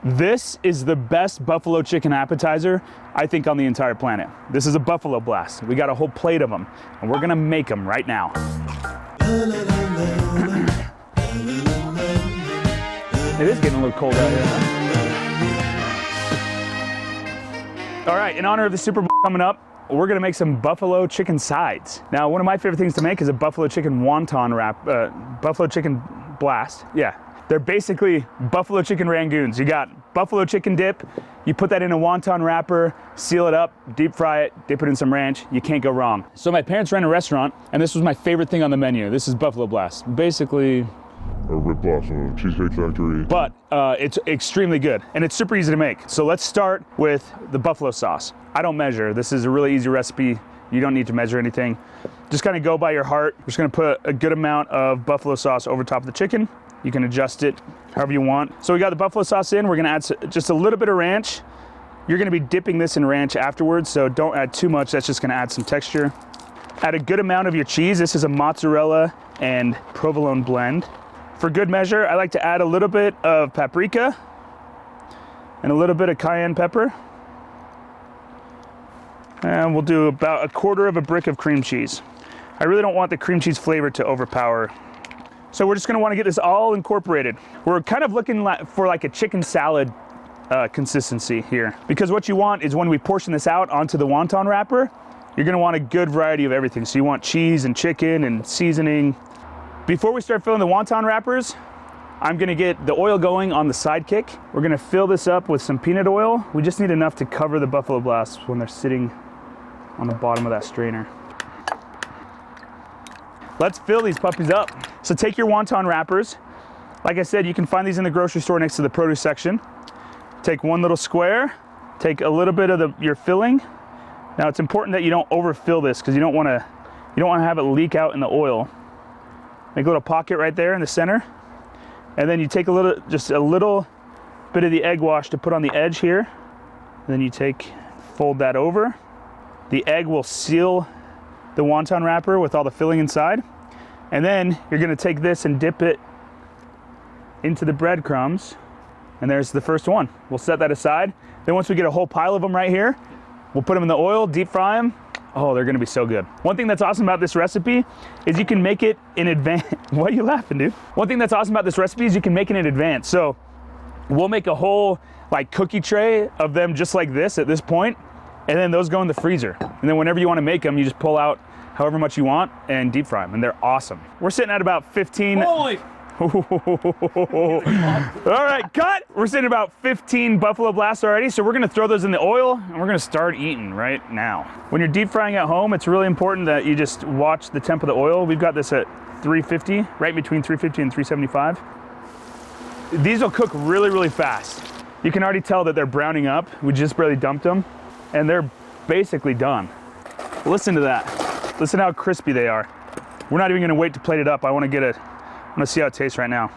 This is the best buffalo chicken appetizer, I think, on the entire planet. This is a buffalo blast. We got a whole plate of them, and we're gonna make them right now. It is getting a little cold out here, huh? All right, in honor of the Super Bowl coming up, we're gonna make some buffalo chicken sides. Now, one of my favorite things to make is a buffalo chicken wonton wrap, buffalo chicken blast. Yeah, they're basically buffalo chicken rangoons. You got buffalo chicken dip, you put that in a wonton wrapper, seal it up, deep fry it, dip it in some ranch, you can't go wrong. So my parents ran a restaurant, and this was my favorite thing on the menu. This is buffalo blast. Basically, a rip-off of a Cheesecake Factory. But it's extremely good, and it's super easy to make. So let's start with the buffalo sauce. I don't measure. This is a really easy recipe. You don't need to measure anything. Just kind of go by your heart. We're just gonna put a good amount of buffalo sauce over top of the chicken. You can adjust it however you want. So we got the buffalo sauce in. We're gonna add just a little bit of ranch. You're gonna be dipping this in ranch afterwards, so don't add too much. That's just gonna add some texture. Add a good amount of your cheese. This is a mozzarella and provolone blend. For good measure, I like to add a little bit of paprika and a little bit of cayenne pepper. And we'll do about 1/4 of a brick of cream cheese. I really don't want the cream cheese flavor to overpower. So we're just gonna wanna get this all incorporated. We're kind of looking for like a chicken salad consistency here. Because what you want is when we portion this out onto the wonton wrapper, you're gonna want a good variety of everything. So you want cheese and chicken and seasoning. Before we start filling the wonton wrappers, I'm gonna get the oil going on the sidekick. We're gonna fill this up with some peanut oil. We just need enough to cover the buffalo blasts when they're sitting on the bottom of that strainer. Let's fill these puppies up. So take your wonton wrappers. Like I said, you can find these in the grocery store next to the produce section. Take one little square, take a little bit of your filling. Now it's important that you don't overfill this because you don't wanna have it leak out in the oil. Make a little pocket right there in the center. And then you take just a little bit of the egg wash to put on the edge here. And then you fold that over. The egg will seal the wonton wrapper with all the filling inside. And then you're gonna take this and dip it into the breadcrumbs. And there's the first one. We'll set that aside. Then once we get a whole pile of them right here, we'll put them in the oil, deep fry them. Oh, they're gonna be so good. One thing that's awesome about this recipe is you can make it in advance. Why are you laughing, dude? One thing that's awesome about this recipe is you can make it in advance. So we'll make a whole like cookie tray of them just like this at this point, and then those go in the freezer. And then whenever you wanna make them, you just pull out however much you want and deep fry them, and they're awesome. We're sitting at about 15. Holy! All right, cut. We're sitting about 15 buffalo blasts already, so we're gonna throw those in the oil and we're gonna start eating right now. When you're deep frying at home, it's really important that you just watch the temp of the oil. We've got this at 350, right between 350 and 375. These will cook really, really fast. You can already tell that they're browning up. We just barely dumped them, and they're basically done. Listen to that. Listen how crispy they are. We're not even gonna wait to plate it up. I wanna see how it tastes right now.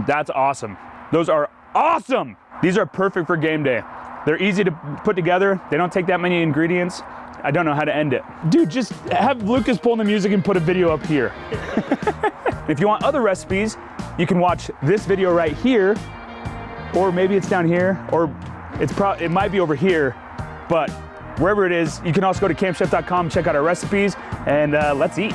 That's awesome. Those are awesome. These are perfect for game day. They're easy to put together. They don't take that many ingredients. I don't know how to end it. Dude, just have Lucas pull the music and put a video up here. If you want other recipes, you can watch this video right here, or maybe it's down here, or it might be over here. But wherever it is, you can also go to campchef.com, check out our recipes, and let's eat.